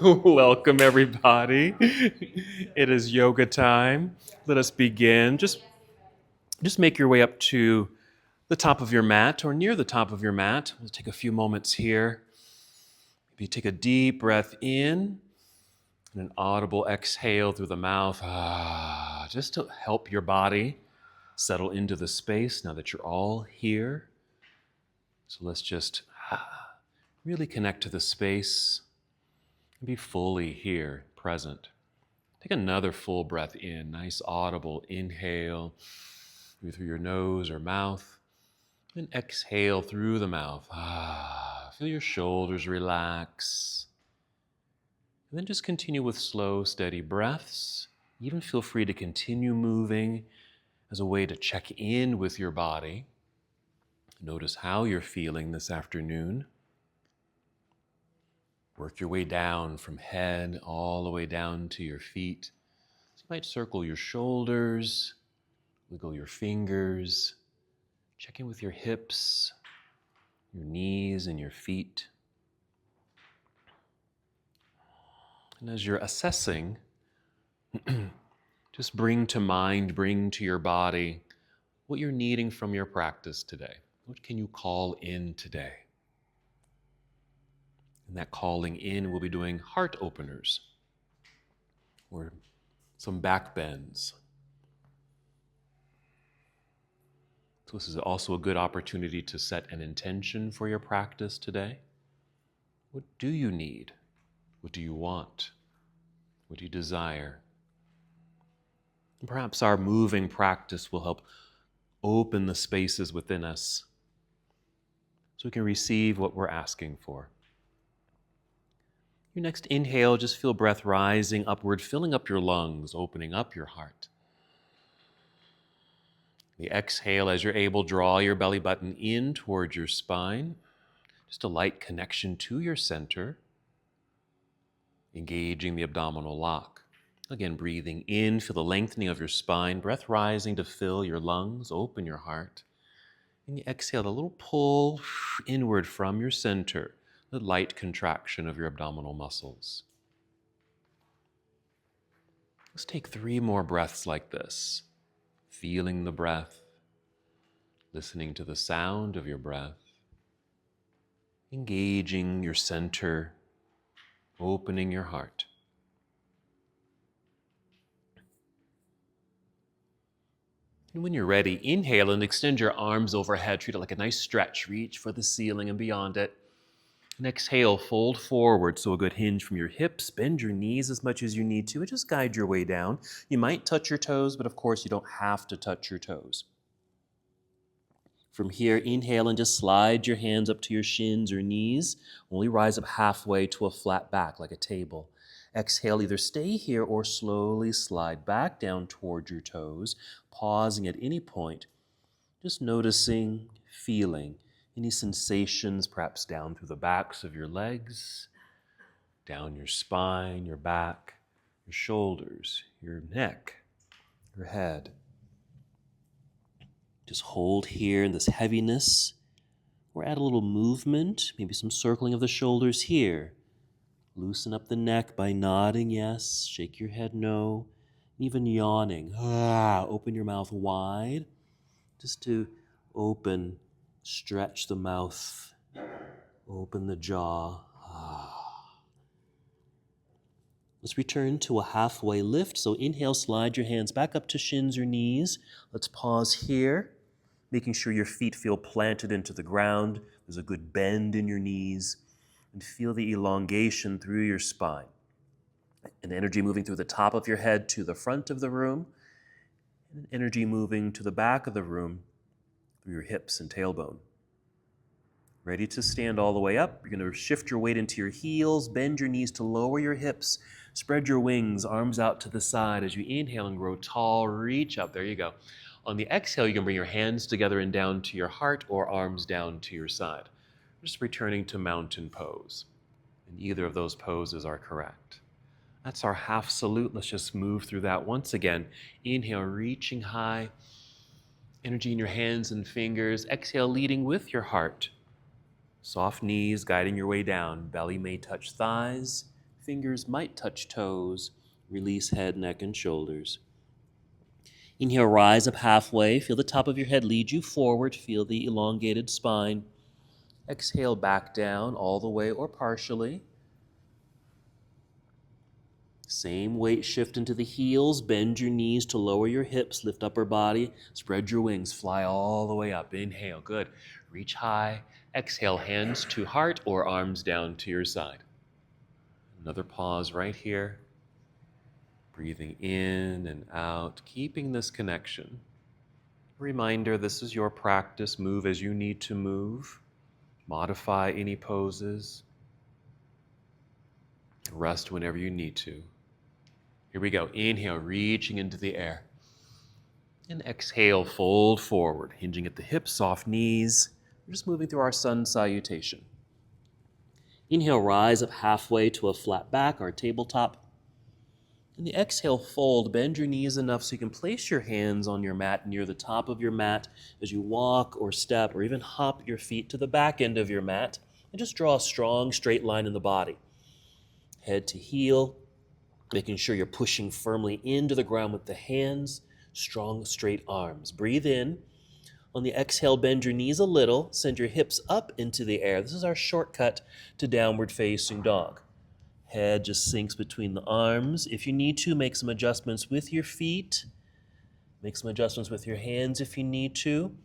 Welcome, everybody. It is yoga time. Let us begin. Just make your way up to the top of your mat or near the top of your mat. We'll take a few moments here. Maybe take a deep breath in and an audible exhale through the mouth. Just to help your body settle into the space now that you're all here. So let's just really connect to the space and be fully here, present. Take another full breath in, nice audible inhale through your nose or mouth, and exhale through the mouth. Feel your shoulders relax. And then just continue with slow, steady breaths. Even feel free to continue moving as a way to check in with your body. Notice how you're feeling this afternoon. Work your way down from head all the way down to your feet. So you might circle your shoulders, wiggle your fingers, check in with your hips, your knees, and your feet. And as you're assessing, just bring to mind, bring to your body what you're needing from your practice today. What can you call in today? And that calling in, we'll be doing heart openers or some backbends. So this is also a good opportunity to set an intention for your practice today. What do you need? What do you want? What do you desire? And perhaps our moving practice will help open the spaces within us so we can receive what we're asking for. Your next inhale, just feel breath rising upward, filling up your lungs, opening up your heart. The exhale, as you're able, draw your belly button in towards your spine. Just a light connection to your center, engaging the abdominal lock. Again, breathing in, feel the lengthening of your spine, breath rising to fill your lungs, open your heart. And you exhale, a little pull inward from your center, the light contraction of your abdominal muscles. Let's take 3 more breaths like this, feeling the breath, listening to the sound of your breath, engaging your center, opening your heart. And when you're ready, inhale and extend your arms overhead. Treat it like a nice stretch. Reach for the ceiling and beyond it. And exhale, fold forward, so a good hinge from your hips. Bend your knees as much as you need to, and just guide your way down. You might touch your toes, but of course you don't have to touch your toes. From here, inhale and just slide your hands up to your shins or knees. Only rise up halfway to a flat back like a table. Exhale, either stay here or slowly slide back down toward your toes, pausing at any point, just noticing, feeling any sensations, perhaps down through the backs of your legs, down your spine, your back, your shoulders, your neck, your head. Just hold here in this heaviness, or add a little movement, maybe some circling of the shoulders here. Loosen up the neck by nodding yes, shake your head no, even yawning. Open your mouth wide, just to open, stretch the mouth, open the jaw. Let's return to a halfway lift. So inhale, slide your hands back up to shins or knees. Let's pause here, making sure your feet feel planted into the ground. There's a good bend in your knees. And feel the elongation through your spine. And energy moving through the top of your head to the front of the room. And energy moving to the back of the room through your hips and tailbone. Ready to stand all the way up. You're going to shift your weight into your heels, bend your knees to lower your hips, spread your wings, arms out to the side as you inhale and grow tall, reach up. There you go. On the exhale, you can bring your hands together and down to your heart or arms down to your side. Just returning to mountain pose. And either of those poses are correct. That's our half salute. Let's just move through that once again. Inhale, reaching high. Energy in your hands and fingers. Exhale, leading with your heart. Soft knees guiding your way down. Belly may touch thighs. Fingers might touch toes. Release head, neck, and shoulders. Inhale, rise up halfway. Feel the top of your head lead you forward. Feel the elongated spine. Exhale, back down all the way or partially. Same weight shift into the heels. Bend your knees to lower your hips. Lift upper body. Spread your wings. Fly all the way up. Inhale. Good. Reach high. Exhale, hands to heart or arms down to your side. Another pause right here. Breathing in and out. Keeping this connection. Reminder, this is your practice. Move as you need to move. Modify any poses. Rest whenever you need to. Here we go. Inhale, reaching into the air. And exhale, fold forward, hinging at the hips, soft knees. We're just moving through our sun salutation. Inhale, rise up halfway to a flat back, our tabletop. And the exhale, fold. Bend your knees enough so you can place your hands on your mat near the top of your mat as you walk or step or even hop your feet to the back end of your mat. And just draw a strong, straight line in the body. Head to heel, making sure you're pushing firmly into the ground with the hands, strong, straight arms. Breathe in. On the exhale, bend your knees a little. Send your hips up into the air. This is our shortcut to downward facing dog. Head just sinks between the arms. If you need to, make some adjustments with your feet. Make some adjustments with your hands if you need to.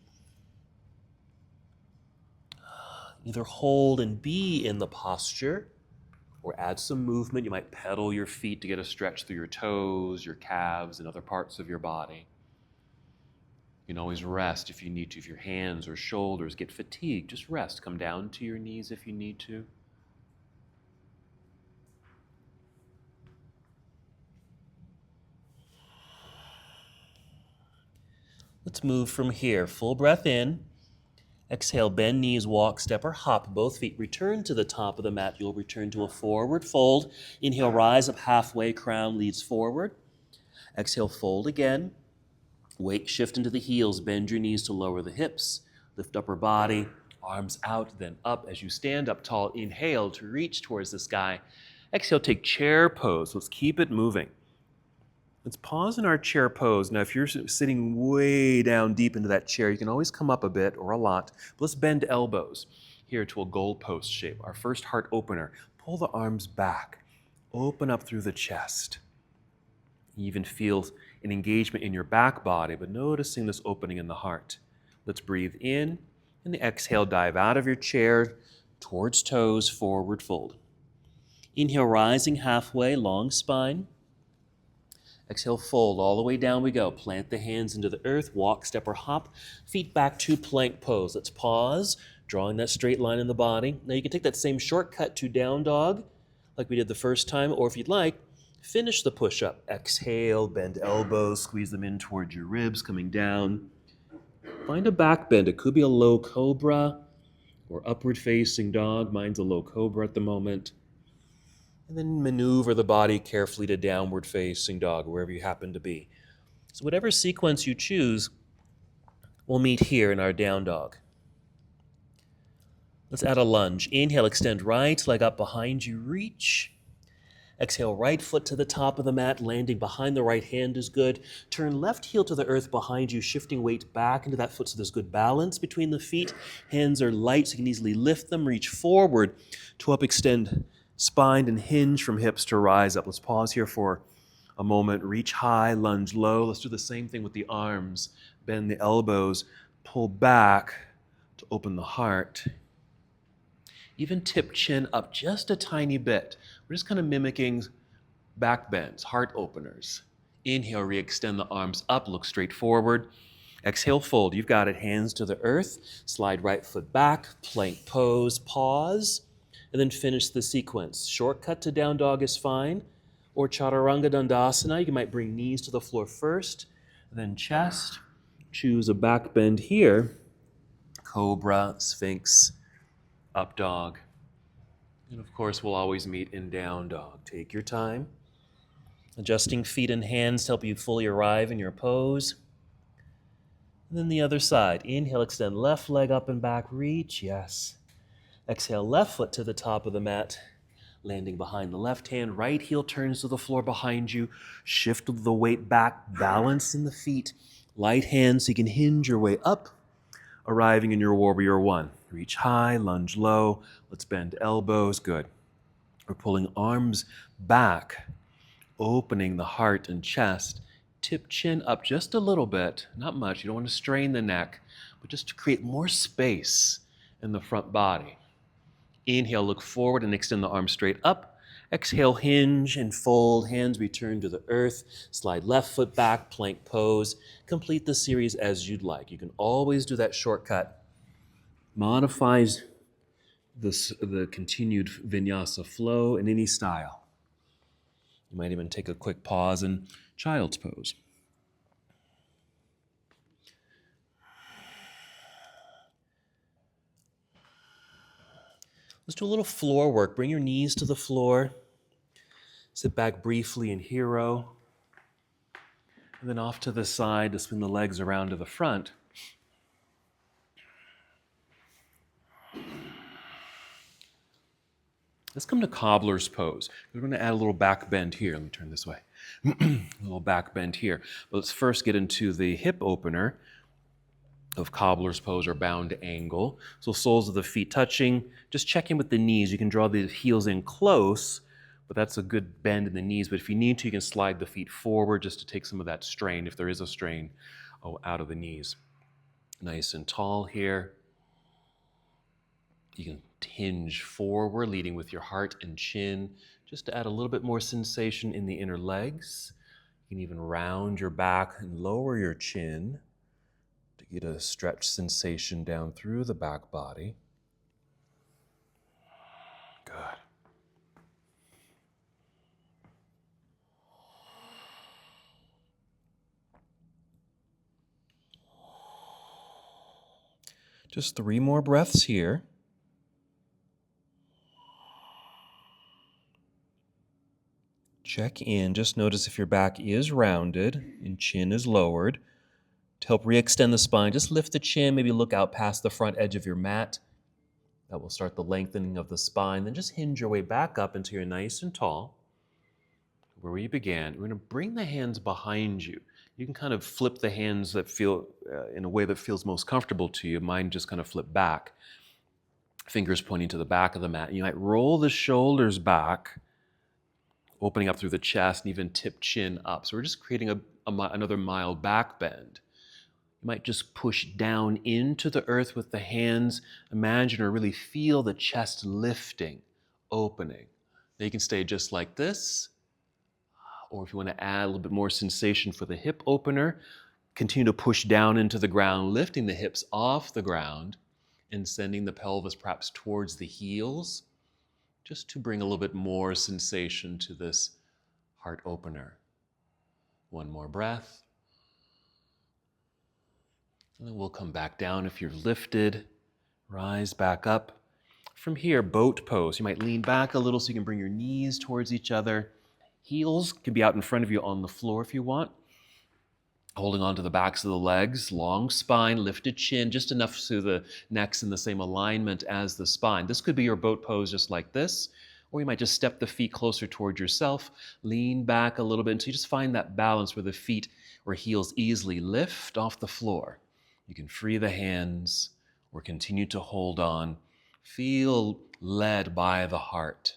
Either hold and be in the posture, or add some movement. You might pedal your feet to get a stretch through your toes, your calves, and other parts of your body. You can always rest if you need to. If your hands or shoulders get fatigued, just rest. Come down to your knees if you need to. Let's move from here. Full breath in. Exhale, bend knees, walk, step, or hop. Both feet return to the top of the mat. You'll return to a forward fold. Inhale, rise up halfway, crown leads forward. Exhale, fold again. Weight shift into the heels. Bend your knees to lower the hips. Lift upper body, arms out, then up. As you stand up tall, inhale to reach towards the sky. Exhale, take chair pose. Let's keep it moving. Let's pause in our chair pose. Now, if you're sitting way down deep into that chair, you can always come up a bit or a lot. But let's bend elbows here to a goalpost shape. Our first heart opener. Pull the arms back. Open up through the chest. You even feel an engagement in your back body, but noticing this opening in the heart. Let's breathe in, and the exhale, dive out of your chair towards toes, forward fold. Inhale, rising halfway, long spine. Exhale, fold. All the way down we go. Plant the hands into the earth. Walk, step, or hop. Feet back to plank pose. Let's pause, drawing that straight line in the body. Now you can take that same shortcut to down dog, like we did the first time, or if you'd like, finish the push-up. Exhale, bend elbows, squeeze them in towards your ribs, coming down. Find a back bend. It could be a low cobra or upward-facing dog. Mine's a low cobra at the moment. And then maneuver the body carefully to downward facing dog, wherever you happen to be. So whatever sequence you choose, we'll meet here in our down dog. Let's add a lunge. Inhale, extend right leg up behind you, reach. Exhale, right foot to the top of the mat, landing behind the right hand is good. Turn left heel to the earth behind you, shifting weight back into that foot so there's good balance between the feet. Hands are light so you can easily lift them, reach forward to up extend spine and hinge from hips to rise up. Let's pause here for a moment. Reach high, lunge low. Let's do the same thing with the arms. Bend the elbows, pull back to open the heart. Even tip chin up just a tiny bit. We're just kind of mimicking back bends, heart openers. Inhale, re-extend the arms up, look straight forward. Exhale, fold. You've got it. Hands to the earth. Slide right foot back, plank pose, pause. And then finish the sequence. Shortcut to down dog is fine. Or chaturanga dandasana. You might bring knees to the floor first, then chest. Choose a back bend here. Cobra, sphinx, up dog. And of course, we'll always meet in down dog. Take your time. Adjusting feet and hands to help you fully arrive in your pose. And then the other side. Inhale, extend left leg up and back, reach, yes. Exhale, left foot to the top of the mat, landing behind the left hand. Right heel turns to the floor behind you. Shift the weight back, balance in the feet. Light hand so you can hinge your way up, arriving in your warrior one. Reach high, lunge low. Let's bend elbows. Good. We're pulling arms back, opening the heart and chest. Tip chin up just a little bit, not much. You don't want to strain the neck, but just to create more space in the front body. Inhale, look forward and extend the arms straight up. Exhale, hinge and fold. Hands return to the earth. Slide left foot back, plank pose. Complete the series as you'd like. You can always do that shortcut. Modifies the continued vinyasa flow in any style. You might even take a quick pause in child's pose. Let's do a little floor work. Bring your knees to the floor. Sit back briefly in hero. And then off to the side to swing the legs around to the front. Let's come to cobbler's pose. We're going to add a little back bend here. Let me turn this way. A little back bend here. But let's first get into the hip opener of cobbler's pose or bound angle. So soles of the feet touching. Just check in with the knees. You can draw the heels in close, but that's a good bend in the knees. But if you need to, you can slide the feet forward just to take some of that strain, if there is a strain, out of the knees. Nice and tall here. You can hinge forward, leading with your heart and chin, just to add a little bit more sensation in the inner legs. You can even round your back and lower your chin to get a stretch sensation down through the back body. Good. Just 3 more breaths here. Check in. Just notice if your back is rounded and chin is lowered. To help re-extend the spine, just lift the chin, maybe look out past the front edge of your mat. That will start the lengthening of the spine. Then just hinge your way back up until you're nice and tall. Where we began, we're going to bring the hands behind you. You can kind of flip the hands that feel in a way that feels most comfortable to you. Mine just kind of flip back. Fingers pointing to the back of the mat. You might roll the shoulders back, opening up through the chest, and even tip chin up. So we're just creating another mild back bend. You might just push down into the earth with the hands. Imagine or really feel the chest lifting, opening. Now you can stay just like this. Or if you want to add a little bit more sensation for the hip opener, continue to push down into the ground, lifting the hips off the ground and sending the pelvis perhaps towards the heels, just to bring a little bit more sensation to this heart opener. One more breath. And then we'll come back down if you're lifted. Rise back up. From here, boat pose. You might lean back a little so you can bring your knees towards each other. Heels can be out in front of you on the floor if you want. Holding onto the backs of the legs, long spine, lifted chin, just enough so the neck's in the same alignment as the spine. This could be your boat pose just like this, or you might just step the feet closer toward yourself, lean back a little bit until you just find that balance where the feet or heels easily lift off the floor. You can free the hands or continue to hold on. Feel led by the heart.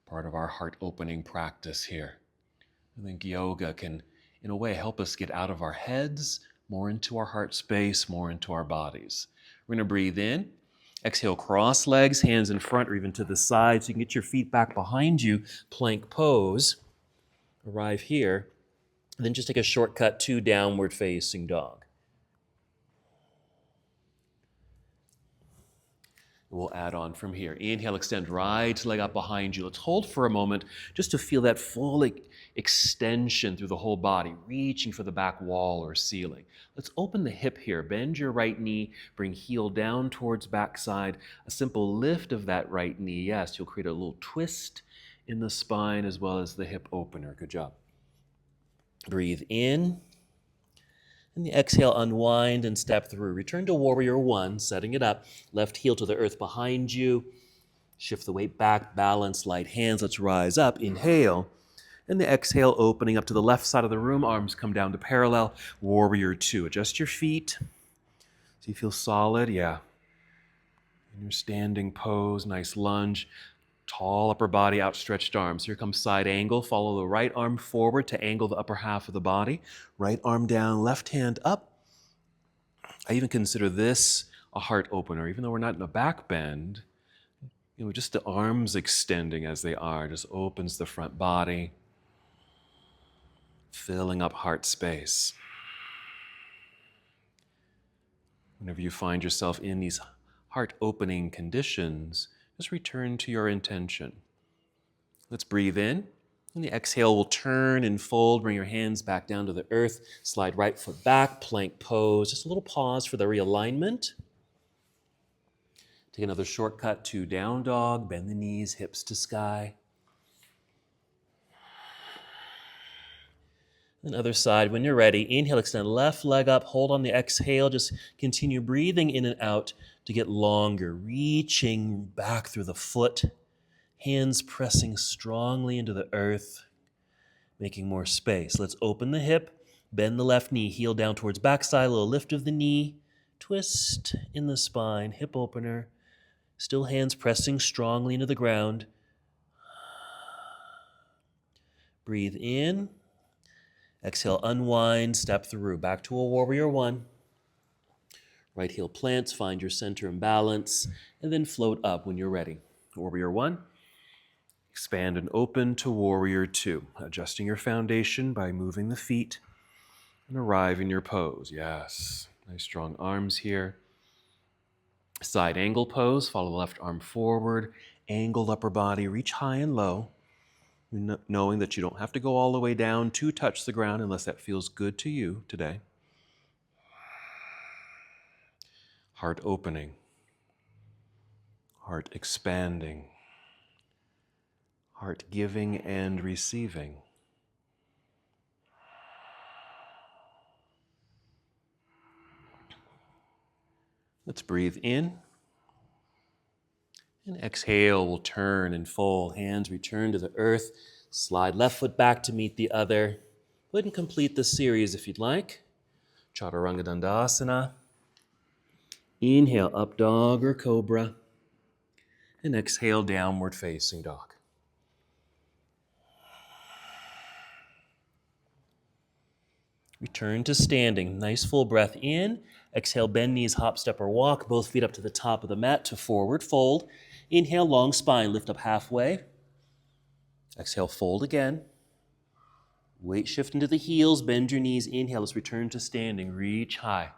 Part of our heart opening practice here. I think yoga can, in a way, help us get out of our heads, more into our heart space, more into our bodies. We're going to breathe in. Exhale, cross legs, hands in front or even to the side so you can get your feet back behind you. Plank pose. Arrive here. And then just take a shortcut to downward facing dog. We'll add on from here. Inhale, extend right leg up behind you. Let's hold for a moment just to feel that full extension through the whole body, reaching for the back wall or ceiling. Let's open the hip here. Bend your right knee, bring heel down towards backside. A simple lift of that right knee. Yes, you'll create a little twist in the spine as well as the hip opener. Good job. Breathe in. And the exhale, unwind and step through. Return to warrior one, setting it up. Left heel to the earth behind you. Shift the weight back, balance, light hands. Let's rise up. Inhale. And the exhale, opening up to the left side of the room. Arms come down to parallel. Warrior two. Adjust your feet. So you feel solid. Yeah. In your standing pose, nice lunge. Tall upper body, outstretched arms. Here comes side angle. Follow the right arm forward to angle the upper half of the body. Right arm down, left hand up. I even consider this a heart opener, even though we're not in a back bend. Just the arms extending as they are just opens the front body, filling up heart space. Whenever you find yourself in these heart-opening conditions, just return to your intention. Let's breathe in. And the exhale will turn and fold. Bring your hands back down to the earth. Slide right foot back, plank pose. Just a little pause for the realignment. Take another shortcut to down dog. Bend the knees, hips to sky. And other side, when you're ready, inhale, extend left leg up. Hold on the exhale. Just continue breathing in and out to get longer. Reaching back through the foot. Hands pressing strongly into the earth, making more space. Let's open the hip, bend the left knee, heel down towards backside, a little lift of the knee, twist in the spine, hip opener. Still hands pressing strongly into the ground. Breathe in. Exhale, unwind, step through. Back to a warrior one. Right heel plants, find your center and balance, and then float up when you're ready. Warrior one. Expand and open to warrior two, adjusting your foundation by moving the feet and arrive in your pose. Yes, nice strong arms here. Side angle pose, follow the left arm forward, angled upper body, reach high and low, knowing that you don't have to go all the way down to touch the ground unless that feels good to you today. Heart opening, heart expanding, heart giving and receiving. Let's breathe in. And exhale, we'll turn and fold. Hands return to the earth. Slide left foot back to meet the other. Go ahead and complete this series if you'd like. Chaturanga Dandasana. Inhale, up dog or cobra. And exhale, downward facing dog. Return to standing. Nice full breath in. Exhale, bend knees, hop, step, or walk. Both feet up to the top of the mat to forward fold. Inhale, long spine, lift up halfway. Exhale, fold again. Weight shift into the heels, bend your knees. Inhale, let's return to standing. Reach high.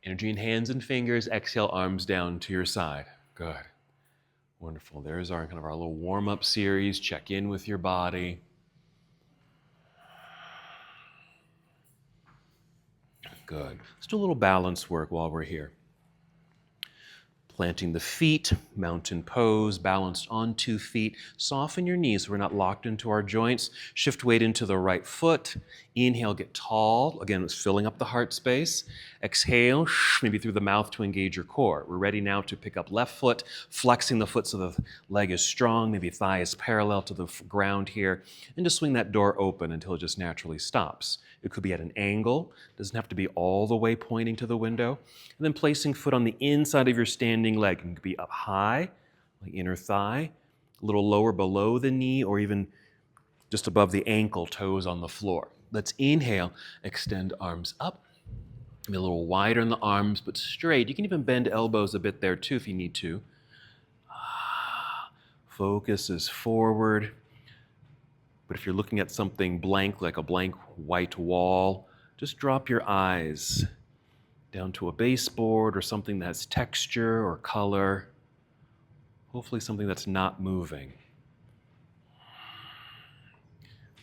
Energy in hands and fingers. Exhale, arms down to your side. Good. Wonderful. There's our our little warm-up series. Check in with your body. Good. Let's do a little balance work while we're here. Planting the feet, mountain pose, balanced on 2 feet. Soften your knees so we're not locked into our joints. Shift weight into the right foot. Inhale, get tall. Again, it's filling up the heart space. Exhale, maybe through the mouth to engage your core. We're ready now to pick up left foot, flexing the foot so the leg is strong. Maybe thigh is parallel to the ground here. And just swing that door open until it just naturally stops. It could be at an angle. It doesn't have to be all the way pointing to the window. And then placing foot on the inside of your standing leg. It could be up high, like inner thigh, a little lower below the knee, or even just above the ankle, toes on the floor. Let's inhale, extend arms up. Maybe a little wider in the arms, but straight. You can even bend elbows a bit there too if you need to. Focus is forward. But if you're looking at something blank, like a blank white wall, just drop your eyes down to a baseboard or something that has texture or color. Hopefully something that's not moving.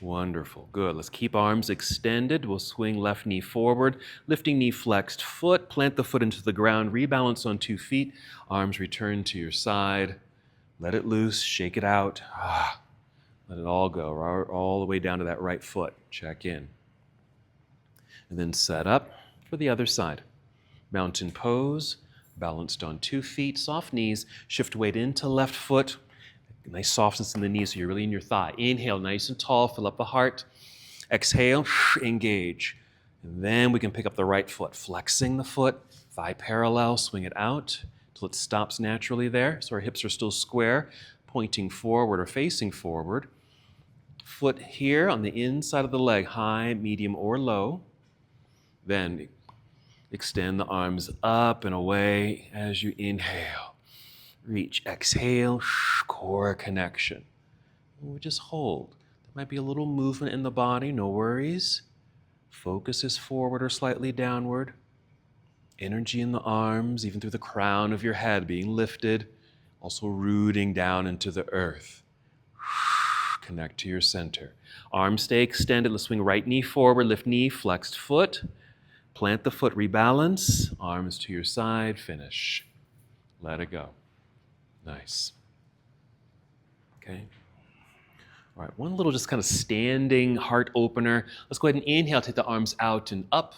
Wonderful. Good. Let's keep arms extended. We'll swing left knee forward, lifting knee flexed foot, plant the foot into the ground, rebalance on 2 feet, arms return to your side. Let it loose, shake it out. Let it all go, all the way down to that right foot. Check in. And then set up for the other side. Mountain pose, balanced on 2 feet, soft knees, shift weight into left foot. Nice softness in the knees, so you're really in your thigh. Inhale, nice and tall, fill up the heart. Exhale, engage. And then we can pick up the right foot, flexing the foot, thigh parallel, swing it out until it stops naturally there. So our hips are still square, pointing forward or facing forward. Foot here on the inside of the leg, high, medium, or low. Then extend the arms up and away as you inhale. Reach, exhale, core connection. We just hold. There might be a little movement in the body, no worries. Focus is forward or slightly downward. Energy in the arms, even through the crown of your head, being lifted, also rooting down into the earth. Connect to your center. Arms stay extended. Let's swing right knee forward, lift knee, flexed foot. Plant the foot, rebalance. Arms to your side, finish. Let it go. Nice. Okay. All right, one little just kind of standing heart opener. Let's go ahead and inhale, take the arms out and up.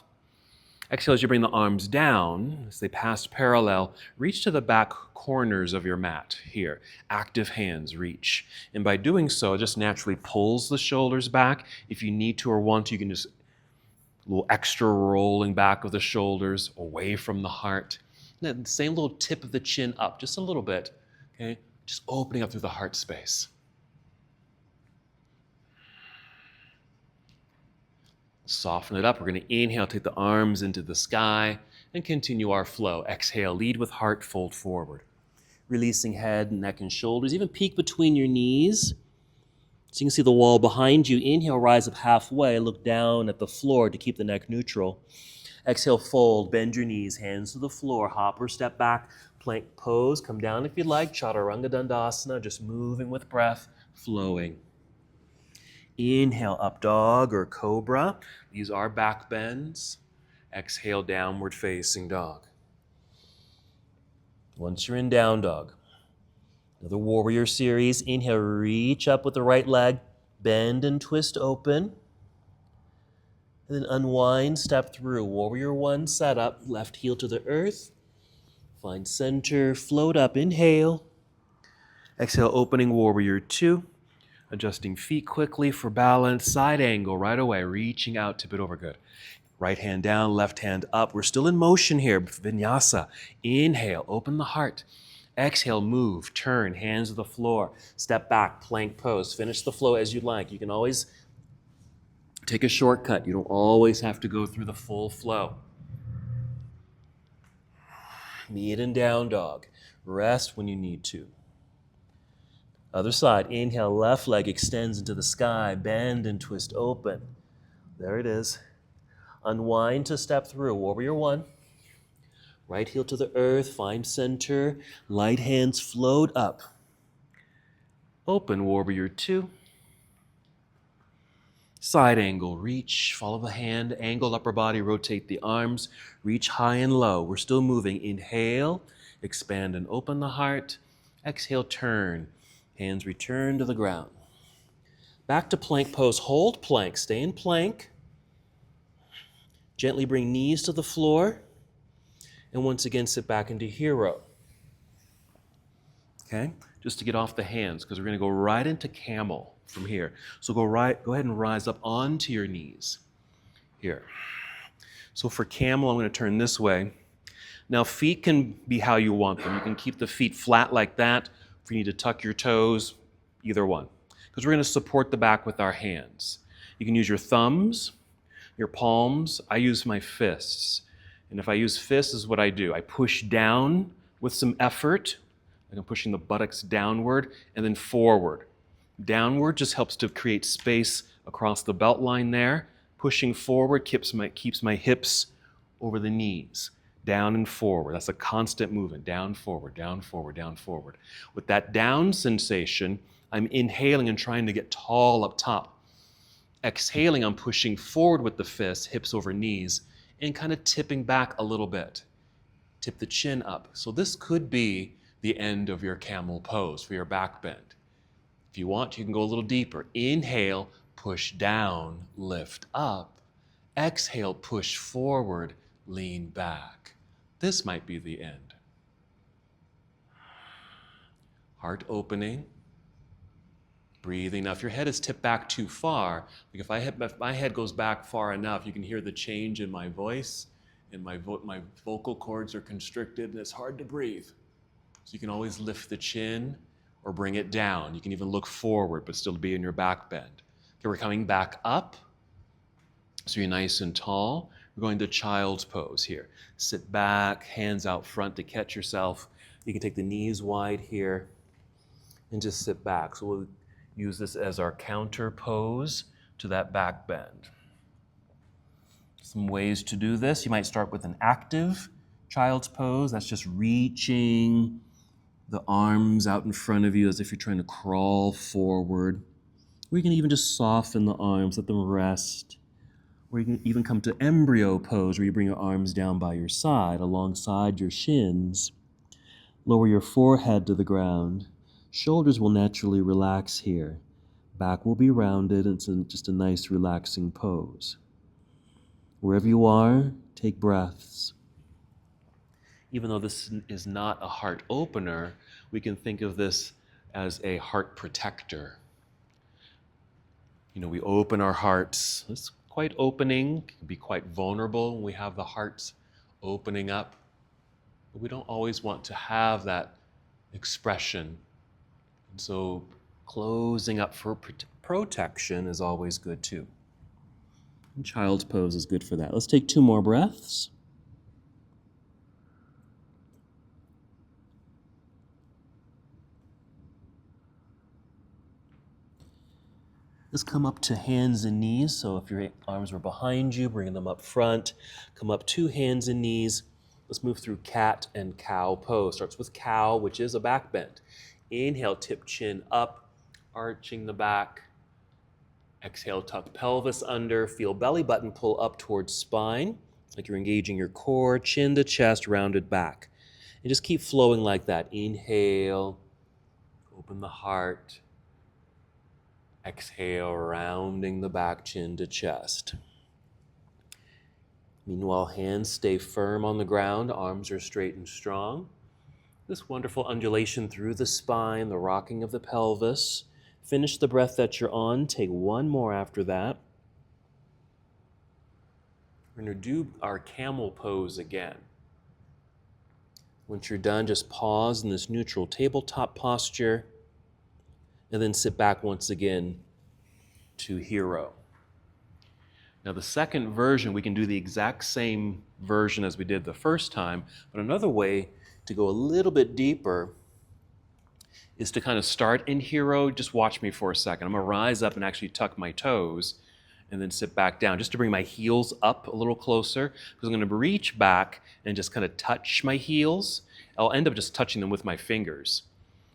Exhale as you bring the arms down, as they pass parallel, reach to the back corners of your mat here. Active hands reach. And by doing so, it just naturally pulls the shoulders back. If you need to or want to, you can just a little extra rolling back of the shoulders away from the heart. And then the same little tip of the chin up, just a little bit. Okay, just opening up through the heart space. Soften it up. We're going to inhale, take the arms into the sky, and continue our flow. Exhale, lead with heart, fold forward. Releasing head, neck, and shoulders. Even peek between your knees. So you can see the wall behind you. Inhale, rise up halfway. Look down at the floor to keep the neck neutral. Exhale, fold, bend your knees, hands to the floor. Hop or step back, plank pose. Come down if you like. Chaturanga Dandasana, just moving with breath, flowing. Inhale, up dog or cobra. These are back bends. Exhale, downward facing dog. Once you're in down dog, another warrior series. Inhale, reach up with the right leg, bend and twist open. And then unwind, step through. Warrior one, set up, left heel to the earth. Find center, float up, inhale. Exhale, opening warrior two. Adjusting feet quickly for balance, side angle right away, reaching out, tip it over, good. Right hand down, left hand up. We're still in motion here, vinyasa. Inhale, open the heart. Exhale, move, turn, hands to the floor. Step back, plank pose. Finish the flow as you like. You can always take a shortcut. You don't always have to go through the full flow. Meet and down dog. Rest when you need to. Other side, inhale, left leg extends into the sky, bend and twist open. There it is. Unwind to step through, warrior one. Right heel to the earth, find center, light hands float up. Open, warrior two. Side angle, reach, follow the hand, angle upper body, rotate the arms, reach high and low. We're still moving. Inhale, expand and open the heart. Exhale, turn. Hands return to the ground. Back to plank pose. Hold plank. Stay in plank. Gently bring knees to the floor. And once again, sit back into hero. Okay? Just to get off the hands, because we're going to go right into camel from here. So go ahead and rise up onto your knees. Here. So for camel, I'm going to turn this way. Now, feet can be how you want them. You can keep the feet flat like that. If you need to tuck your toes, either one. Because we're going to support the back with our hands. You can use your thumbs, your palms. I use my fists. And if I use fists, this is what I do. I push down with some effort. Like I'm pushing the buttocks downward and then forward. Downward just helps to create space across the belt line there. Pushing forward keeps my hips over the knees. Down and forward. That's a constant movement. Down, forward, down, forward, down, forward. With that down sensation, I'm inhaling and trying to get tall up top. Exhaling, I'm pushing forward with the fists, hips over knees, and kind of tipping back a little bit. Tip the chin up. So this could be the end of your camel pose for your back bend. If you want, you can go a little deeper. Inhale, push down, lift up. Exhale, push forward, lean back. This might be the end. Heart opening, breathing. Now, if your head is tipped back too far, like if my head goes back far enough, you can hear the change in my voice, and my vocal cords are constricted, and it's hard to breathe. So you can always lift the chin or bring it down. You can even look forward, but still be in your back bend. Okay, we're coming back up. So you're nice and tall. We're going to child's pose here. Sit back, hands out front to catch yourself. You can take the knees wide here and just sit back. So we'll use this as our counter pose to that back bend. Some ways to do this. You might start with an active child's pose. That's just reaching the arms out in front of you as if you're trying to crawl forward. Or you can even just soften the arms, let them rest. Or you can even come to embryo pose, where you bring your arms down by your side, alongside your shins. Lower your forehead to the ground. Shoulders will naturally relax here. Back will be rounded. It's just a nice, relaxing pose. Wherever you are, take breaths. Even though this is not a heart opener, we can think of this as a heart protector. We open our hearts. It's quite opening, can be quite vulnerable when we have the hearts opening up. But we don't always want to have that expression. And so closing up for protection is always good too. And child's pose is good for that. Let's take 2 more breaths. Let's come up to hands and knees. So if your arms were behind you, bring them up front. Come up to hands and knees. Let's move through cat and cow pose. Starts with cow, which is a back bend. Inhale, tip chin up, arching the back. Exhale, tuck pelvis under. Feel belly button pull up towards spine, like you're engaging your core, chin to chest, rounded back. And just keep flowing like that. Inhale, open the heart. Exhale, rounding the back, chin to chest. Meanwhile, hands stay firm on the ground, arms are straight and strong. This wonderful undulation through the spine, the rocking of the pelvis. Finish the breath that you're on. Take 1 more after that. We're going to do our camel pose again. Once you're done, just pause in this neutral tabletop posture, and then sit back once again to hero. Now the second version, we can do the exact same version as we did the first time, but another way to go a little bit deeper is to kind of start in hero. Just watch me for a second. I'm going to rise up and actually tuck my toes and then sit back down, just to bring my heels up a little closer, because I'm going to reach back and just kind of touch my heels. I'll end up just touching them with my fingers,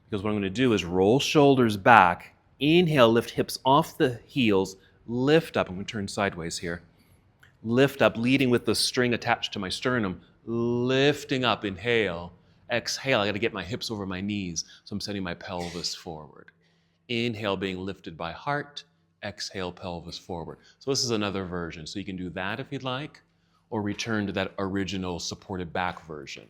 because what I'm going to do is roll shoulders back. Inhale, lift hips off the heels, lift up. I'm going to turn sideways here. Lift up, leading with the string attached to my sternum, lifting up. Inhale. Exhale, I got to get my hips over my knees, so I'm sending my pelvis forward. Inhale, being lifted by heart. Exhale, pelvis forward. So this is another version. So you can do that if you'd like, or return to that original supported back version.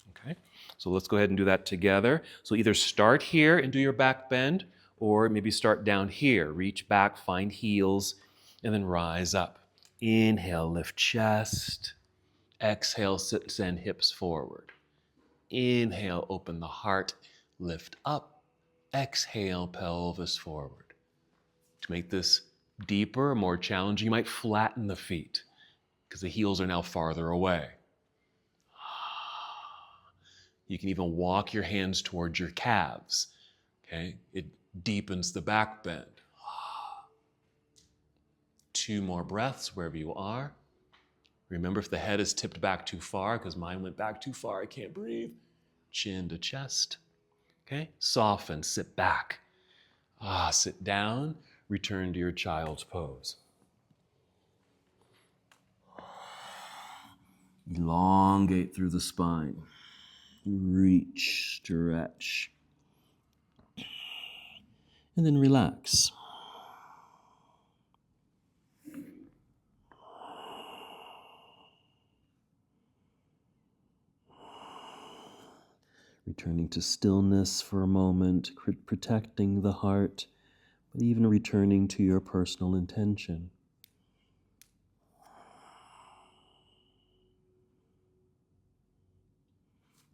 Okay, so let's go ahead and do that together. So either start here and do your back bend, or maybe start down here. Reach back, find heels, and then rise up. Inhale, lift chest. Exhale, send hips forward. Inhale, open the heart, lift up. Exhale, pelvis forward. To make this deeper, more challenging, you might flatten the feet, because the heels are now farther away. You can even walk your hands towards your calves. Okay, it deepens the back bend. 2 more breaths wherever you are. Remember, if the head is tipped back too far, because mine went back too far, I can't breathe. Chin to chest. Okay, soften, sit back. Sit down, return to your child's pose. Elongate through the spine. Reach, stretch. And then relax. Returning to stillness for a moment, protecting the heart, but even returning to your personal intention.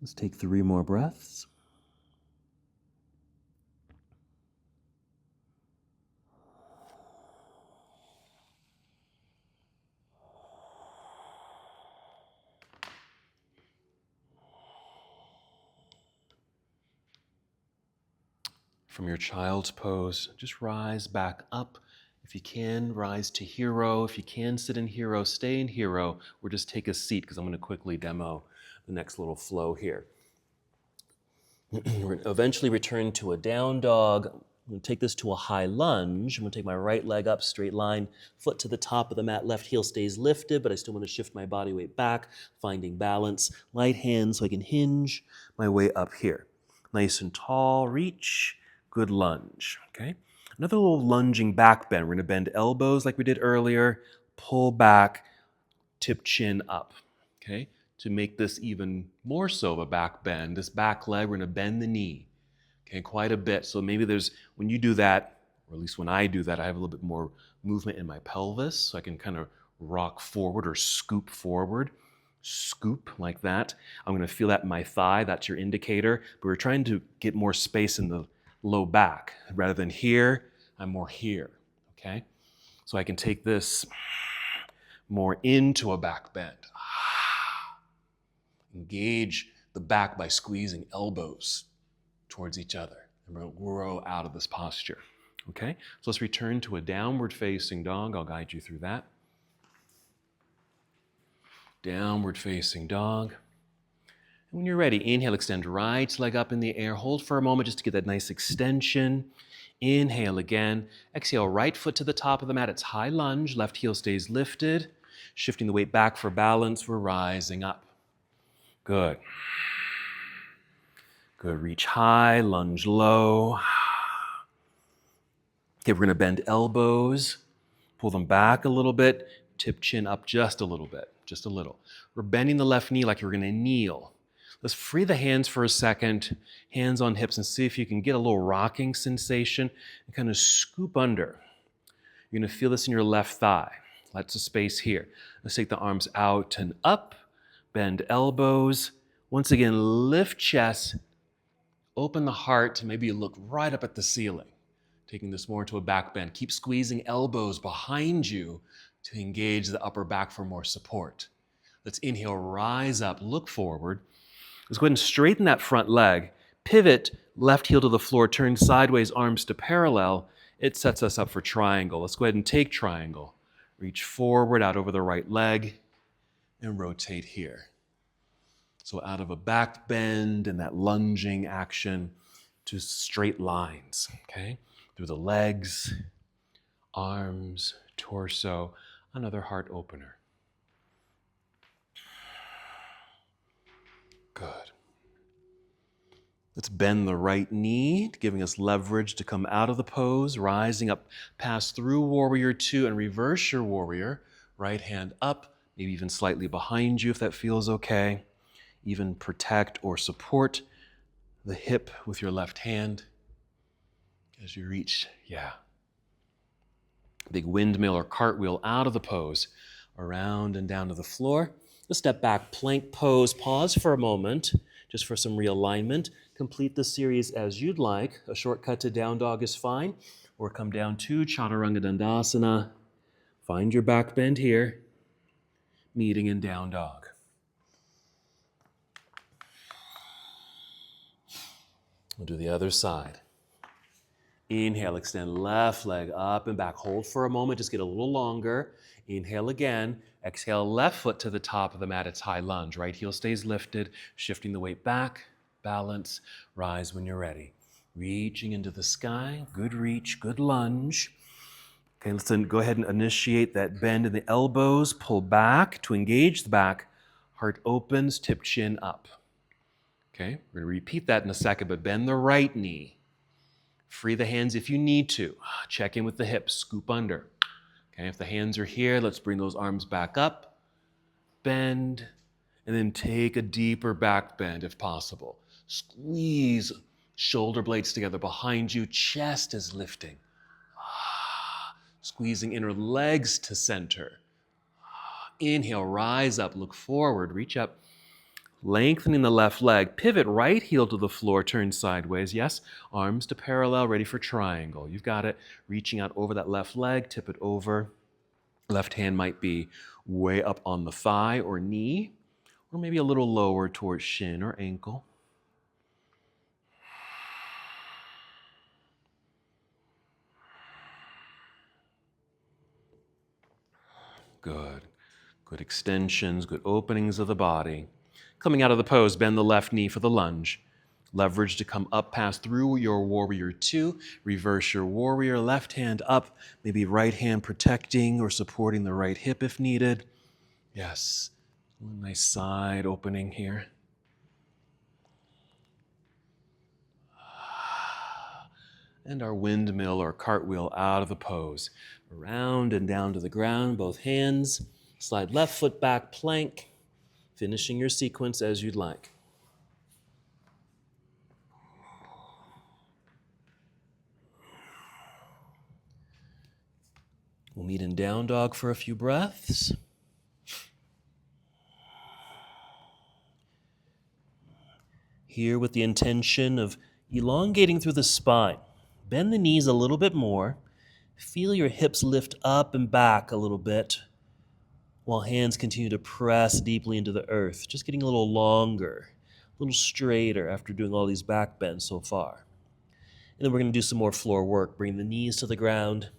Let's take 3 more breaths. From your child's pose, just rise back up. If you can, rise to hero. If you can sit in hero, stay in hero, or just take a seat, because I'm going to quickly demo the next little flow here. We're going to eventually return to a down dog. I'm going to take this to a high lunge. I'm going to take my right leg up, straight line, foot to the top of the mat, left heel stays lifted, but I still want to shift my body weight back, finding balance. Light hand so I can hinge my way up here. Nice and tall, reach, good lunge, okay? Another little lunging back bend. We're going to bend elbows like we did earlier, pull back, tip chin up, okay? To make this even more so of a back bend, this back leg, we're going to bend the knee, okay, quite a bit. So maybe when you do that, or at least when I do that, I have a little bit more movement in my pelvis, so I can kind of rock forward or scoop forward. Scoop like that. I'm going to feel that in my thigh. That's your indicator. But we're trying to get more space in the low back. Rather than here, I'm more here, okay? So I can take this more into a back bend. Engage the back by squeezing elbows towards each other. And we're going to grow out of this posture, okay? So let's return to a downward facing dog. I'll guide you through that. Downward facing dog. And when you're ready, inhale, extend right leg up in the air. Hold for a moment just to get that nice extension. Inhale again. Exhale, right foot to the top of the mat. It's high lunge. Left heel stays lifted. Shifting the weight back for balance. We're rising up. Good. Good. Reach high, lunge low. Okay, we're going to bend elbows. Pull them back a little bit. Tip chin up just a little bit. Just a little. We're bending the left knee like you're going to kneel. Let's free the hands for a second, hands on hips, and see if you can get a little rocking sensation and kind of scoop under. You're going to feel this in your left thigh. Lots of space here. Let's take the arms out and up, bend elbows. Once again, lift chest, open the heart, maybe you look right up at the ceiling. Taking this more into a back bend. Keep squeezing elbows behind you to engage the upper back for more support. Let's inhale, rise up, look forward. Let's go ahead and straighten that front leg. Pivot, left heel to the floor, turn sideways, arms to parallel. It sets us up for triangle. Let's go ahead and take triangle. Reach forward, out over the right leg, and rotate here. So out of a back bend and that lunging action to straight lines, okay? Through the legs, arms, torso, another heart opener. Good. Let's bend the right knee, giving us leverage to come out of the pose, rising up, pass through warrior 2 and reverse your warrior. Right hand up, maybe even slightly behind you if that feels okay. Even protect or support the hip with your left hand as you reach, big windmill or cartwheel out of the pose, around and down to the floor. Let's step back, plank pose, pause for a moment, just for some realignment. Complete the series as you'd like. A shortcut to down dog is fine, or come down to Chaturanga Dandasana. Find your back bend here, meeting in down dog. We'll do the other side. Inhale, extend left leg up and back. Hold for a moment, just get a little longer. Inhale again. Exhale, left foot to the top of the mat. It's high lunge. Right heel stays lifted, shifting the weight back. Balance. Rise when you're ready. Reaching into the sky. Good reach, good lunge. Okay, let's then go ahead and initiate that bend in the elbows. Pull back to engage the back. Heart opens, tip chin up. Okay, we're going to repeat that in a second, but bend the right knee. Free the hands if you need to. Check in with the hips, scoop under. Okay, if the hands are here, let's bring those arms back up, bend, and then take a deeper back bend if possible. Squeeze shoulder blades together behind you. Chest is lifting. Squeezing inner legs to center. Inhale, rise up, look forward, reach up. Lengthening the left leg. Pivot right heel to the floor, turn sideways. Yes, arms to parallel, ready for triangle. You've got it. Reaching out over that left leg, tip it over. Left hand might be way up on the thigh or knee, or maybe a little lower towards shin or ankle. Good. Good extensions, good openings of the body. Coming out of the pose, bend the left knee for the lunge. Leverage to come up, pass through your warrior two. Reverse your warrior, left hand up, maybe right hand protecting or supporting the right hip if needed. Yes, nice side opening here. And our windmill or cartwheel out of the pose. Around and down to the ground, both hands. Slide left foot back, plank. Finishing your sequence as you'd like. We'll meet in down dog for a few breaths. Here with the intention of elongating through the spine. Bend the knees a little bit more. Feel your hips lift up and back a little bit while hands continue to press deeply into the earth. Just getting a little longer, a little straighter after doing all these back bends so far. And then we're going to do some more floor work. Bring the knees to the ground.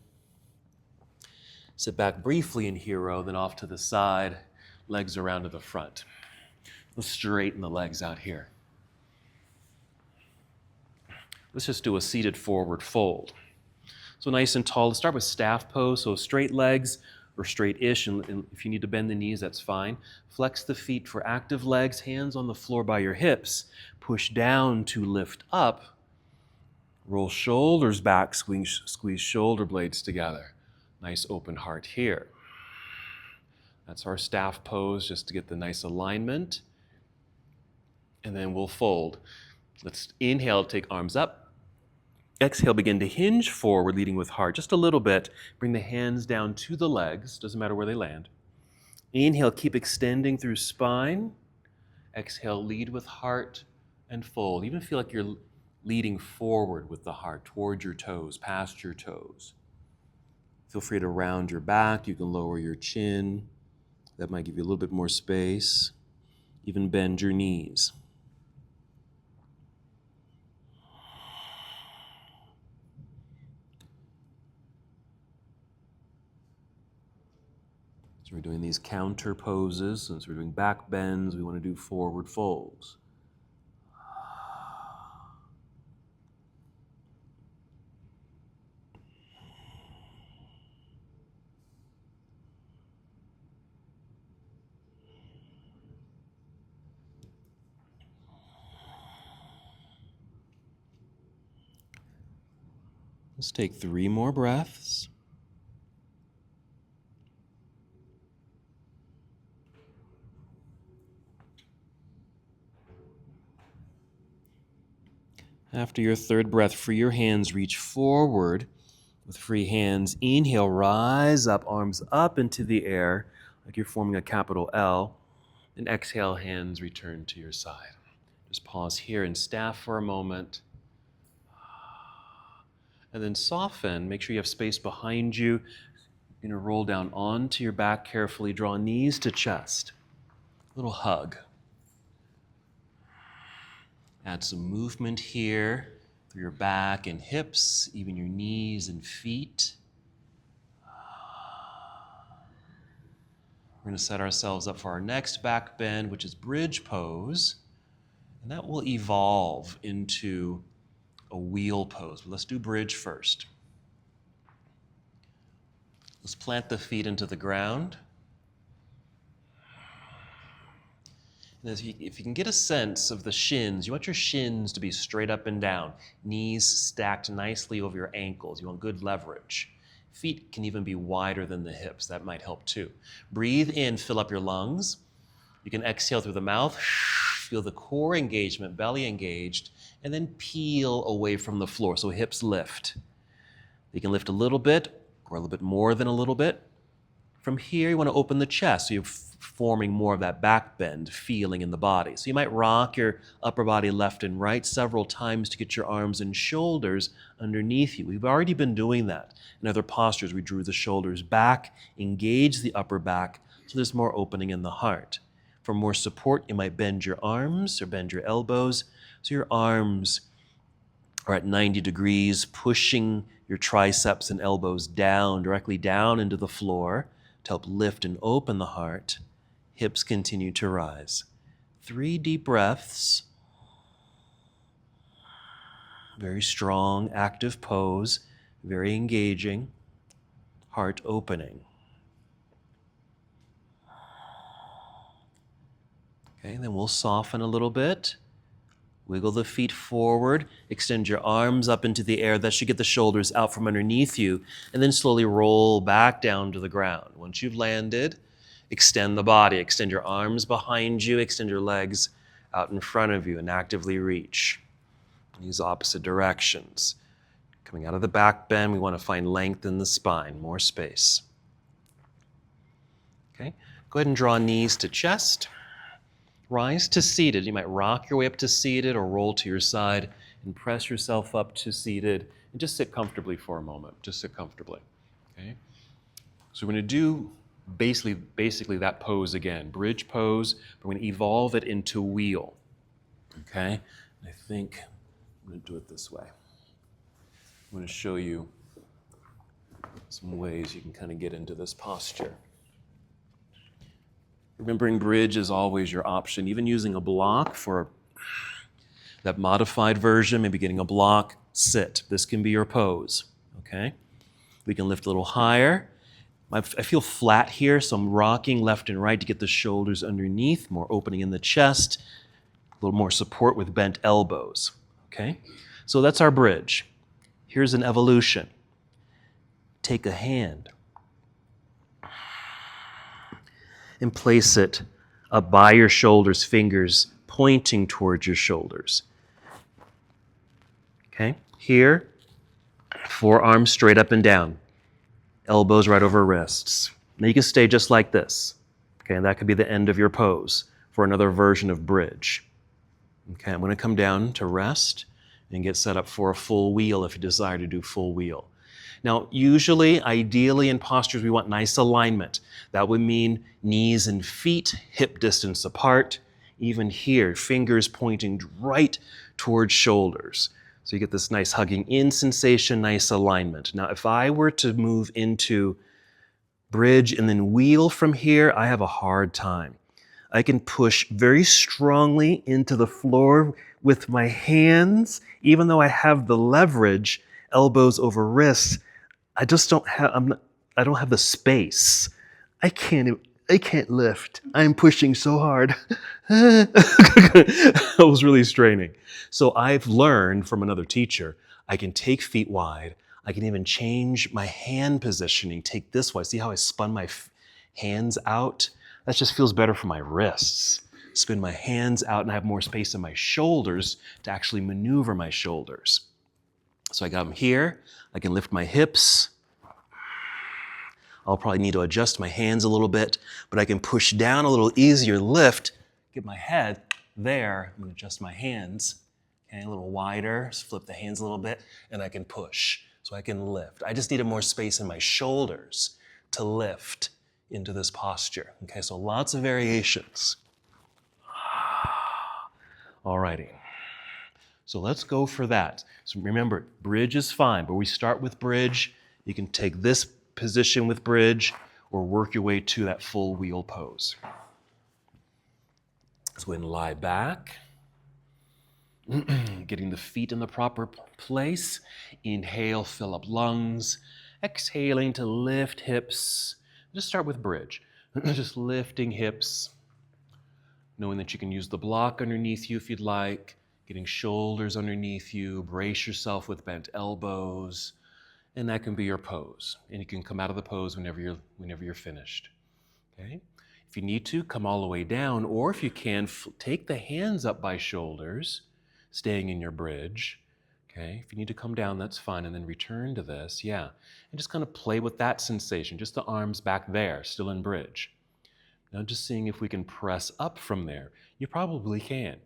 Sit back briefly in hero, then off to the side, legs around to the front. Let's straighten the legs out here. Let's just do a seated forward fold. So nice and tall. Let's start with staff pose, so straight legs or straight-ish, and if you need to bend the knees, that's fine. Flex the feet for active legs, hands on the floor by your hips. Push down to lift up. Roll shoulders back, squeeze shoulder blades together. Nice open heart here. That's our staff pose, just to get the nice alignment. And then we'll fold. Let's inhale, take arms up. Exhale, begin to hinge forward, leading with heart just a little bit. Bring the hands down to the legs, doesn't matter where they land. Inhale, keep extending through spine. Exhale, lead with heart and fold. Even feel like you're leading forward with the heart, towards your toes, past your toes. Feel free to round your back. You can lower your chin. That might give you a little bit more space. Even bend your knees. So we're doing these counter poses. Since we're doing back bends, we want to do forward folds. Let's take 3 more breaths. After your third breath, free your hands, reach forward with free hands. Inhale, rise up, arms up into the air, like you're forming a capital L. And exhale, hands return to your side. Just pause here and staff for a moment. And then soften. Make sure you have space behind you. You're going to roll down onto your back carefully. Draw knees to chest. Little hug. Add some movement here through your back and hips, even your knees and feet. We're going to set ourselves up for our next back bend, which is bridge pose. And that will evolve into a wheel pose. But let's do bridge first. Let's plant the feet into the ground. And if you can get a sense of the shins, you want your shins to be straight up and down, knees stacked nicely over your ankles. You want good leverage. Feet can even be wider than the hips. That might help too. Breathe in, fill up your lungs. You can exhale through the mouth. Feel the core engagement, belly engaged, and then peel away from the floor. So hips lift. You can lift a little bit or a little bit more than a little bit. From here, you want to open the chest, so you're forming more of that back bend feeling in the body. So you might rock your upper body left and right several times to get your arms and shoulders underneath you. We've already been doing that. In other postures, we drew the shoulders back, engage the upper back, so there's more opening in the heart. For more support, you might bend your arms or bend your elbows, so your arms are at 90 degrees, pushing your triceps and elbows down, directly down into the floor, to help lift and open the heart. Hips continue to rise. 3 deep breaths. Very strong, active pose, very engaging. Heart opening. Okay, then we'll soften a little bit. Wiggle the feet forward, extend your arms up into the air. That should get the shoulders out from underneath you, and then slowly roll back down to the ground. Once you've landed, extend the body. Extend your arms behind you, extend your legs out in front of you, and actively reach. Use opposite directions. Coming out of the back bend, we want to find length in the spine, more space. Okay, go ahead and draw knees to chest. Rise to seated. You might rock your way up to seated or roll to your side and press yourself up to seated and just sit comfortably for a moment. Just sit comfortably. Okay? So we're going to do basically that pose again. Bridge pose. We're going to evolve it into wheel. Okay? I think I'm going to do it this way. I'm going to show you some ways you can kind of get into this posture. Remembering bridge is always your option, even using a block for that modified version, maybe getting a block, sit. This can be your pose, okay? We can lift a little higher. I feel flat here, so I'm rocking left and right to get the shoulders underneath, more opening in the chest, a little more support with bent elbows, okay? So that's our bridge. Here's an evolution. Take a hand and place it up by your shoulders, fingers pointing towards your shoulders. Okay? Here, forearms straight up and down, elbows right over wrists. Now you can stay just like this. Okay, and that could be the end of your pose for another version of bridge. Okay, I'm going to come down to rest and get set up for a full wheel if you desire to do full wheel. Now, usually, ideally in postures, we want nice alignment. That would mean knees and feet hip distance apart. Even here, fingers pointing right towards shoulders. So you get this nice hugging in sensation, nice alignment. Now, if I were to move into bridge and then wheel from here, I have a hard time. I can push very strongly into the floor with my hands, even though I have the leverage, elbows over wrists. I just don't have. I don't have the space. I can't lift. I'm pushing so hard. I was really straining. So I've learned from another teacher, I can take feet wide. I can even change my hand positioning, take this way. See how I spun my hands out? That just feels better for my wrists. Spin my hands out and I have more space in my shoulders to actually maneuver my shoulders. So I got them here. I can lift my hips. I'll probably need to adjust my hands a little bit, but I can push down a little easier, lift, get my head there. I'm going to adjust my hands, okay, a little wider, just flip the hands a little bit, and I can push. So I can lift. I just needed more space in my shoulders to lift into this posture. Okay, so lots of variations. All righty. So let's go for that. So remember, bridge is fine, but we start with bridge. You can take this position with bridge or work your way to that full wheel pose. Let's go ahead and lie back. Getting the feet in the proper place. Inhale, fill up lungs. Exhaling to lift hips. Just start with bridge. Just lifting hips. Knowing that you can use the block underneath you if you'd like. Getting shoulders underneath you. Brace yourself with bent elbows. And that can be your pose. And you can come out of the pose whenever you're finished. Okay? If you need to, come all the way down, or if you can, take the hands up by shoulders, staying in your bridge. Okay, if you need to come down, that's fine, and then return to this, yeah. And just kind of play with that sensation, just the arms back there, still in bridge. Now just seeing if we can press up from there. You probably can.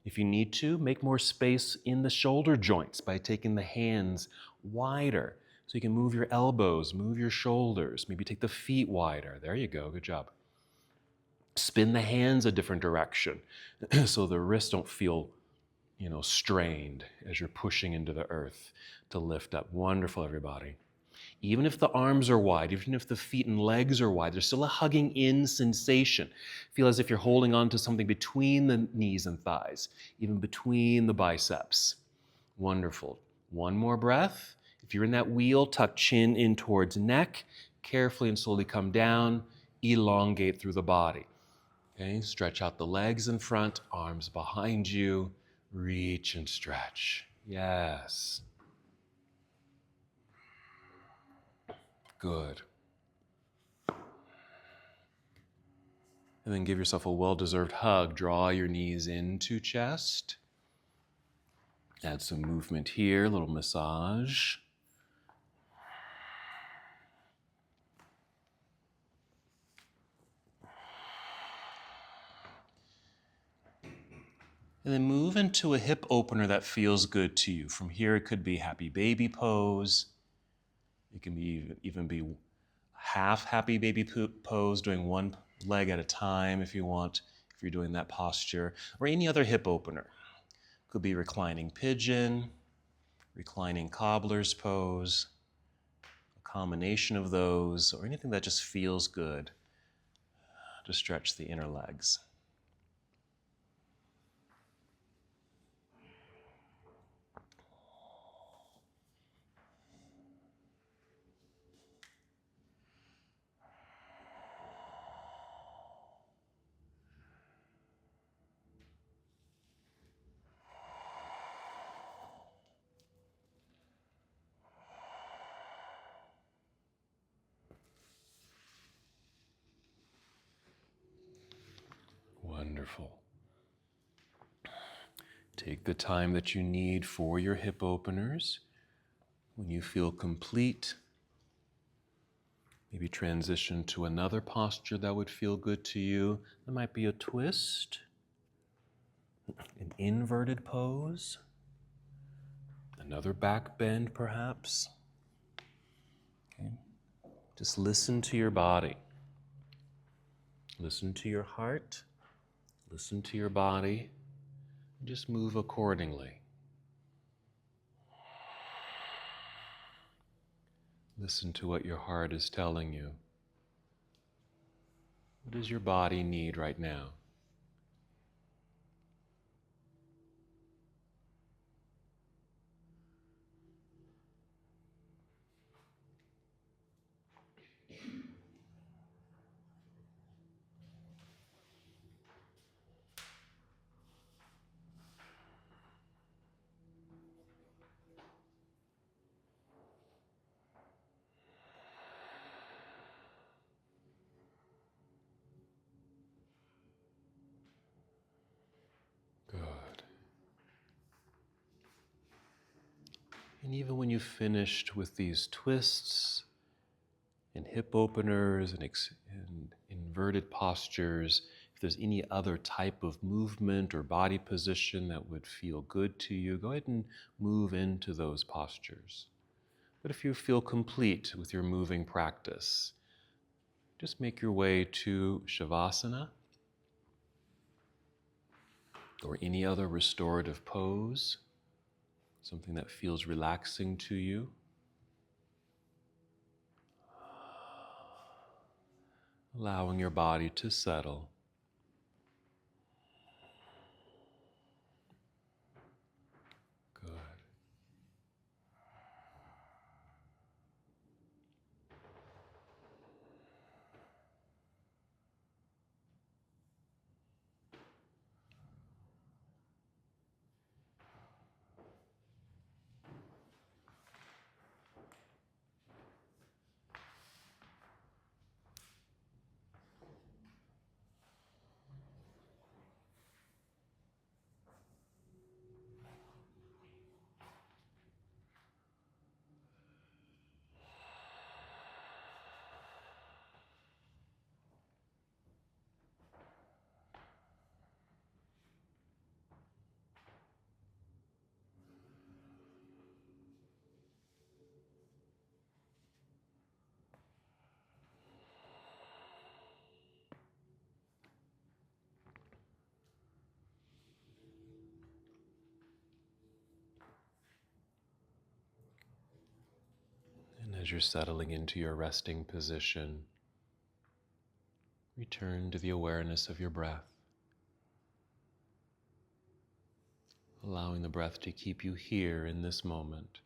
If you need to, make more space in the shoulder joints by taking the hands wider. So you can move your elbows, move your shoulders, maybe take the feet wider. There you go, good job. Spin the hands a different direction so the wrists don't feel, strained as you're pushing into the earth to lift up. Wonderful, everybody. Even if the arms are wide, even if the feet and legs are wide, there's still a hugging in sensation. Feel as if you're holding on to something between the knees and thighs, even between the biceps. Wonderful. One more breath. If you're in that wheel, tuck chin in towards neck. Carefully and slowly come down. Elongate through the body. Okay, stretch out the legs in front, arms behind you. Reach and stretch. Yes. Good. And then give yourself a well-deserved hug. Draw your knees into chest. Add some movement here, a little massage. And then move into a hip opener that feels good to you. From here, it could be happy baby pose. It can even be half happy baby pose, doing one leg at a time if you want, if you're doing that posture, or any other hip opener. Could be reclining pigeon, reclining cobbler's pose, a combination of those, or anything that just feels good to stretch the inner legs. Wonderful. Take the time that you need for your hip openers. When you feel complete, maybe transition to another posture that would feel good to you. There might be a twist, an inverted pose, another back bend perhaps. Okay. Just listen to your body. Listen to your heart. Listen to your body. Just move accordingly. Listen to what your heart is telling you. What does your body need right now? Good. And even when you've finished with these twists and hip openers and inverted postures, if there's any other type of movement or body position that would feel good to you, go ahead and move into those postures. But if you feel complete with your moving practice, just make your way to Shavasana or any other restorative pose, something that feels relaxing to you. Allowing your body to settle. Good. As you're settling into your resting position, return to the awareness of your breath, allowing the breath to keep you here in this moment.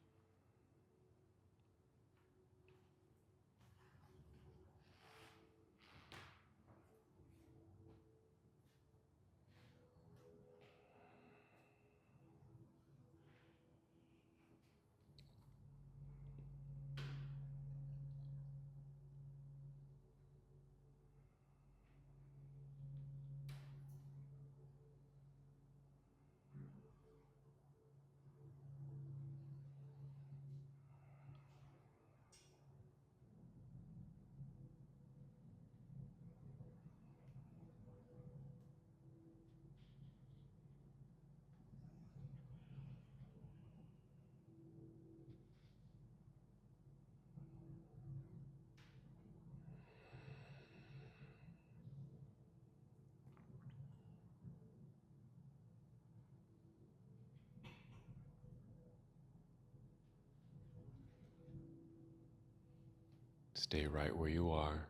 Stay right where you are.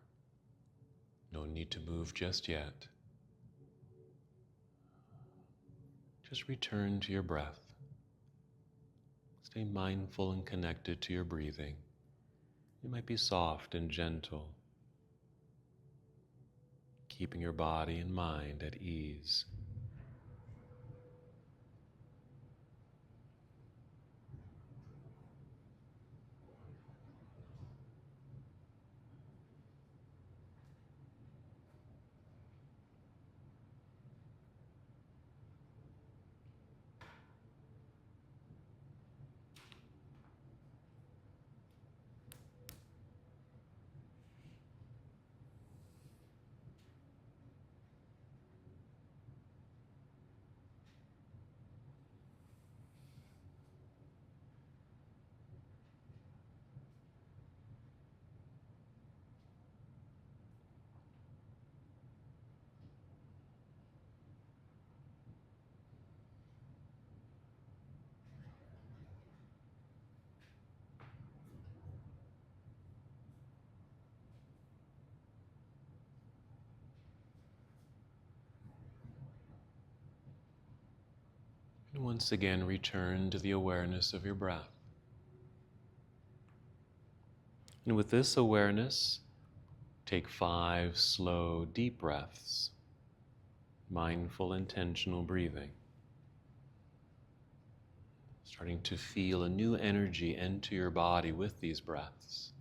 No need to move just yet. Just return to your breath. Stay mindful and connected to your breathing. It might be soft and gentle, keeping your body and mind at ease. And once again, return to the awareness of your breath. And with this awareness, take 5 slow, deep breaths, mindful, intentional breathing. Starting to feel a new energy enter your body with these breaths.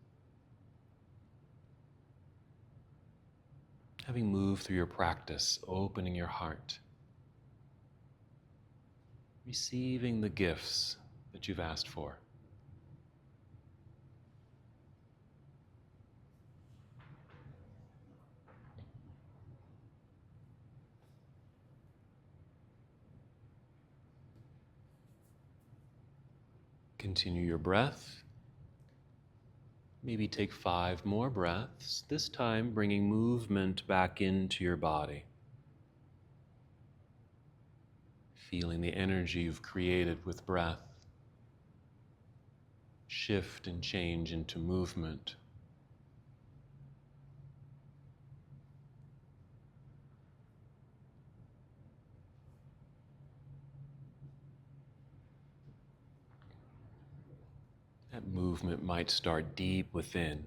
Having moved through your practice, opening your heart, receiving the gifts that you've asked for. Continue your breath. Maybe take 5 more breaths, this time bringing movement back into your body. Feeling the energy you've created with breath shift and change into movement. That movement might start deep within,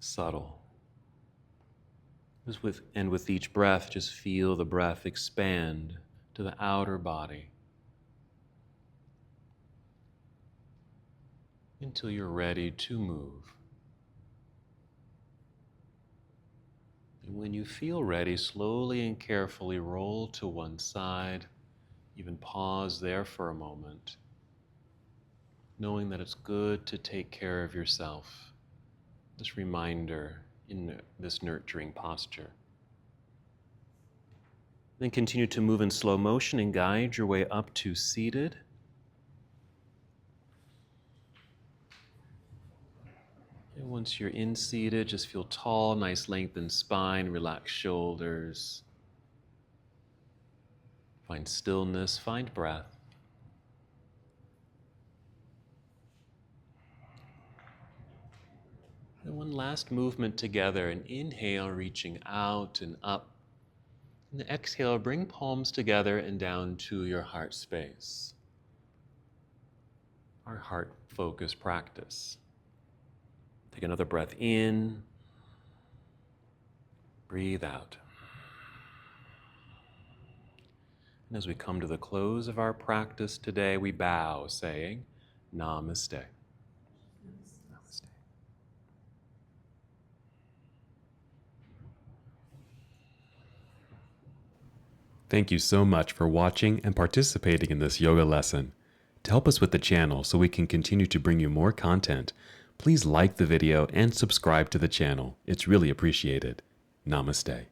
subtle. And with each breath, just feel the breath expand to the outer body until you're ready to move. And when you feel ready, slowly and carefully roll to one side, even pause there for a moment, knowing that it's good to take care of yourself. This reminder in this nurturing posture. Then continue to move in slow motion and guide your way up to seated. And once you're in seated, just feel tall, nice lengthened spine, relaxed shoulders. Find stillness, find breath. And one last movement together. An inhale, reaching out and up. And the exhale, bring palms together and down to your heart space. Our heart focus practice. Take another breath in. Breathe out. And as we come to the close of our practice today, we bow, saying, Namaste. Namaste. Thank you so much for watching and participating in this yoga lesson. To help us with the channel so we can continue to bring you more content, please like the video and subscribe to the channel. It's really appreciated. Namaste.